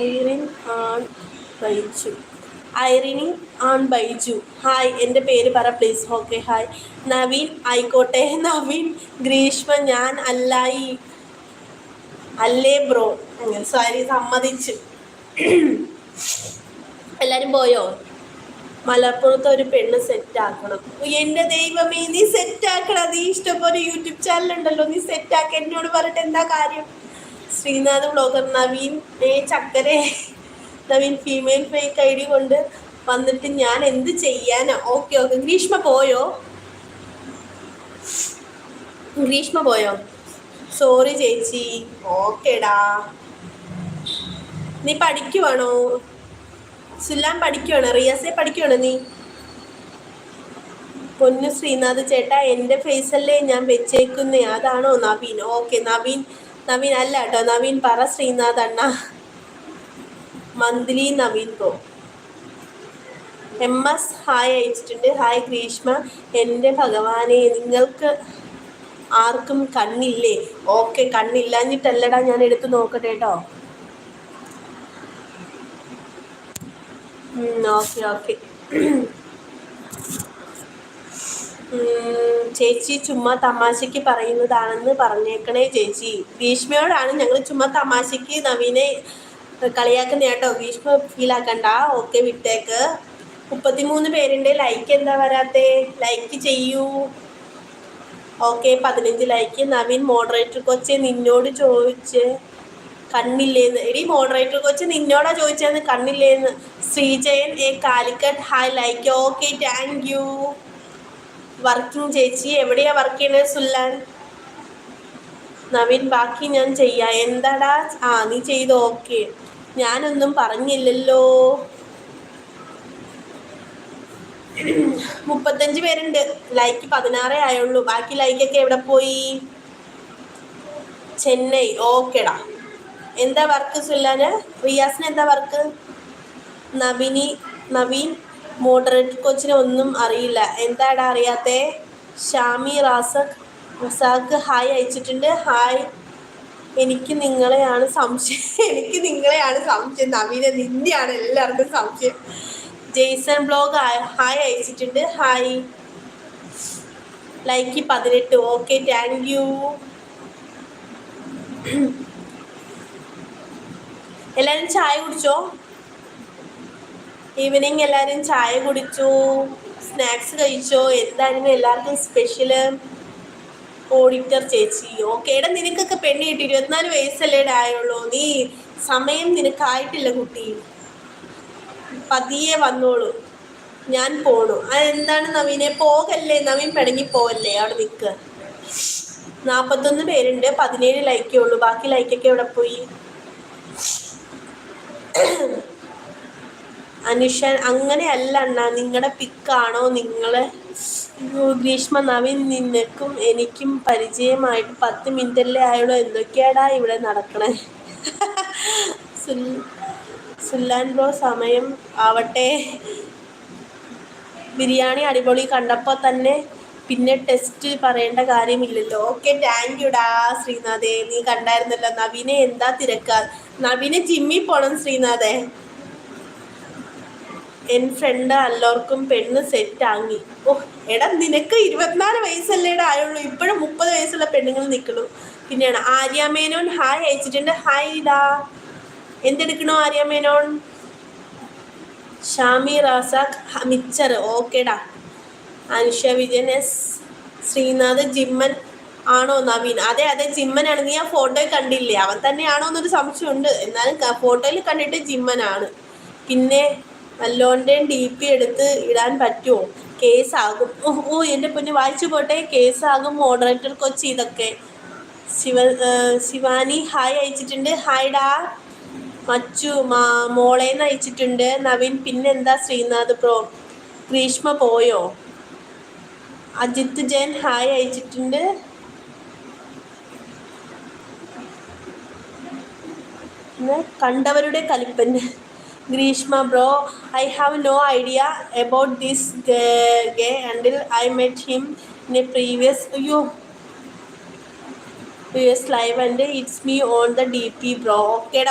Irene ആൺ ബൈജു. ഐറിനി ആൺ Baiju. Hi, എൻ്റെ പേര് പറ പ്ലീസ്. Okay, hi. നവീൻ ആയിക്കോട്ടെ. നവീൻ ഗ്രീഷ്മ ഞാൻ അല്ലായി അല്ലേ ബ്രോ. അങ്ങനെ സോറി, സമ്മതിച്ചു. എല്ലാരും പോയോ? മലപ്പുറത്ത് ഒരു പെണ്ണ് സെറ്റാക്കണം. എൻ്റെ ദൈവമേ, നീ സെറ്റാക്കണം. നീ ഇഷ്ടംപോലെ യൂട്യൂബ് ചാനലുണ്ടല്ലോ, നീ സെറ്റാക്ക. എന്നോട് പറഞ്ഞിട്ട് എന്താ കാര്യം? ശ്രീനാഥ് ബ്ലോഗർ. നവീൻ ചക്കരെ. നവീൻ ഫീമെയിൽ ഫേക്ക് ID കൊണ്ട് വന്നിട്ട് ഞാൻ എന്ത് ചെയ്യാനാ? Okay okay. ഗ്രീഷ്മ പോയോ? ഗ്രീഷ്മ പോയോ? സോറി ചേച്ചി. ഓക്കേടാ. നീ പഠിക്കുവാണോ? സുലാൻ പഠിക്കുവാണോ? റിയാസെ പഠിക്കുവാണോ നീ? പൊന്നു ശ്രീനാഥ് ചേട്ടാ, എൻ്റെ ഫേസല്ലേ ഞാൻ വെച്ചേക്കുന്നേ, അതാണോ നവീൻ? ഓക്കെ, നവീൻ അല്ല കേട്ടോ. നവീൻ പറ ശ്രീനാഥ് അണ്ണ. മന്ത്ലി നവീൻ പോ. MS ഹായ് അയച്ചിട്ടുണ്ട്. ഹായ് ഗ്രീഷ്മ. എൻ്റെ ഭഗവാനെ, നിങ്ങൾക്ക് ആർക്കും കണ്ണില്ലേ? ഓക്കെ, കണ്ണില്ലാഞ്ഞിട്ടല്ലടാ, ഞാൻ എടുത്ത് നോക്കട്ടെ കേട്ടോ. Okay okay. ചേച്ചി ചുമ്മാ തമാശയ്ക്ക് പറയുന്നതാണെന്ന് പറഞ്ഞേക്കണേ ചേച്ചി. ഗ്രീഷ്മയോടാണ് ഞങ്ങൾ ചുമ്മാ തമാശയ്ക്ക് നവീനെ കളിയാക്കുന്ന കേട്ടോ. ഗ്രീഷ്മ ഫീലാക്കണ്ട. ഓക്കെ, വിട്ടേക്ക്. 33 പേരുണ്ട്. ലൈക്ക് എന്താ വരാത്തെ? ലൈക്ക് ചെയ്യൂ. Okay, 15 like. നവീൻ മോഡറേറ്റർ കൊച്ചെ നിന്നോട് ചോദിച്ച് കണ്ണില്ലേന്ന്. എടി മോഡറേറ്റർ കൊച്ച് നിന്നോടാ ചോദിച്ചതെന്ന്, കണ്ണില്ലേന്ന്. Sreejayan Calicut. Hi, like. Okay, thank you. Working ചേച്ചി. എവിടെയാ വർക്ക് ചെയ്യണത് സുല്ലാൻ? നവീൻ ബാക്കി ഞാൻ ചെയ്യാം. എന്താടാ? നീ ചെയ്തോ? ഓക്കെ, ഞാനൊന്നും പറഞ്ഞില്ലല്ലോ. 35 പേരുണ്ട്. ലൈക്ക് 16 ആയുള്ളൂ. ബാക്കി ലൈക്കൊക്കെ എവിടെ പോയി? ചെന്നൈ. ഓക്കേടാ. എന്താ വർക്ക് സുല്ലാന്? റിയാസിന് എന്താ വർക്ക്? നവീൻ മോഡറേറ്റർ കോച്ചിനെ ഒന്നും അറിയില്ല. എന്താടാ അറിയാത്തെ? ഷാമി റസാഖ് ഹായ് അയച്ചിട്ടുണ്ട്. ഹായ്, എനിക്ക് നിങ്ങളെയാണ് സംശയം. നവീനെ നിന്നെയാണ് എല്ലാവർക്കും സംശയം. ജെയ്സൺ ബ്ലോഗ് ഹായ് അയച്ചിട്ടുണ്ട്. Hi, like 18. Okay, thank U. എല്ലാവരും ചായ കുടിച്ചോ? ഈവനിങ് എല്ലാവരും ചായ കുടിച്ചു, സ്നാക്സ് കഴിച്ചോ? എന്തായിരുന്നു എല്ലാവർക്കും സ്പെഷ്യല്? ഓഡിറ്റർ ചേച്ചി. ഓക്കെ. എടാ, നിനക്കൊക്കെ പെണ്ണ് കിട്ടി. 24 വയസ്സല്ലേ ആയുള്ളൂ. നീ സമയം നിനക്കായിട്ടില്ല കുട്ടി. പതിയെ വന്നോളൂ. ഞാൻ പോണു. അതെന്താണ് നവീനെ? പോകല്ലേ. നവീൻ പിണങ്ങി പോവല്ലേ? അവിടെ നിൽക്ക്. 41 പേരുണ്ട്. 17 ലൈക്കേ ഉള്ളൂ. ബാക്കി ലൈക്കൊക്കെ എവിടെ പോയി? അനുഷൻ. അങ്ങനെയല്ല അണ്ണ, നിങ്ങളുടെ പിക്കാണോ നിങ്ങളെ? ഗ്രീഷ്മ. നവീൻ നിനക്കും എനിക്കും പരിചയമായിട്ട് 10 മിനിറ്റല്ലേ ആയുള്ളൂ. എന്തൊക്കെയാടാ ഇവിടെ നടക്കണേ? സുല്ലാൻ ബ്രോ സമയം ആവട്ടെ. ബിരിയാണി അടിപൊളി. കണ്ടപ്പോൾ തന്നെ പിന്നെ ടെസ്റ്റ് പറയേണ്ട കാര്യമില്ലല്ലോ. ഓക്കെ, താങ്ക് യുടാ ശ്രീനാഥേ. നീ കണ്ടായിരുന്നല്ലോ. നവീനെ എന്താ തിരക്കാ? നവീനെ ജിമ്മിൽ പോണം ശ്രീനാഥേ. എൻ ഫ്രണ്ട് എല്ലാവർക്കും പെണ്ണ് സെറ്റ് ആങ്ങി. എടാ, നിനക്ക് 24 വയസ്സല്ലേടാ ആയുള്ളൂ. ഇപ്പോഴും 30 വയസ്സുള്ള പെണ്ണുങ്ങൾ നിൽക്കണു. പിന്നെയാണ് ആര്യ മേനോൻ ഹായ് അയച്ചിട്ടുണ്ട്. ഹായ് ഡാ. എന്തെടുക്കണോ ആര്യ മേനോൻ? ഷാമി റാസാഖ് മിച്ചർ. ഓക്കേടാ. അനുഷ വിജയൻ എസ്. ശ്രീനാഥ് ജിമ്മൻ ആണോ നവീൻ? അതെ ജിമ്മനാണ്. നീ ആ ഫോട്ടോയിൽ കണ്ടില്ലേ? അവൻ തന്നെയാണോ എന്നൊരു സംശയമുണ്ട്. എന്നാലും ഫോട്ടോയിൽ കണ്ടിട്ട് ജിമ്മനാണ്. പിന്നെ വല്ലോൻ്റെയും DP എടുത്ത് ഇടാൻ പറ്റുമോ? കേസാകും. എൻ്റെ പൊന്ന്, വായിച്ചു പോട്ടെ. കേസാകും മോഡറേറ്റർ കൊച്ചി. ഇതൊക്കെ ശിവാനി ഹായ് അയച്ചിട്ടുണ്ട്. ഹായ് ഡാ. മച്ചു മോളേന്ന് അയച്ചിട്ടുണ്ട്. നവീൻ. പിന്നെന്താ ശ്രീനാഥ് ബ്രോ? ഗ്രീഷ്മ പോയോ? അജിത്ത് ജയൻ ഹായ് അയച്ചിട്ടുണ്ട്. കണ്ടവരുടെ കലിപ്പൻ. Grishma bro, I have no idea about this gay until I met him in a previous live and it's me on the DP bro. Okay.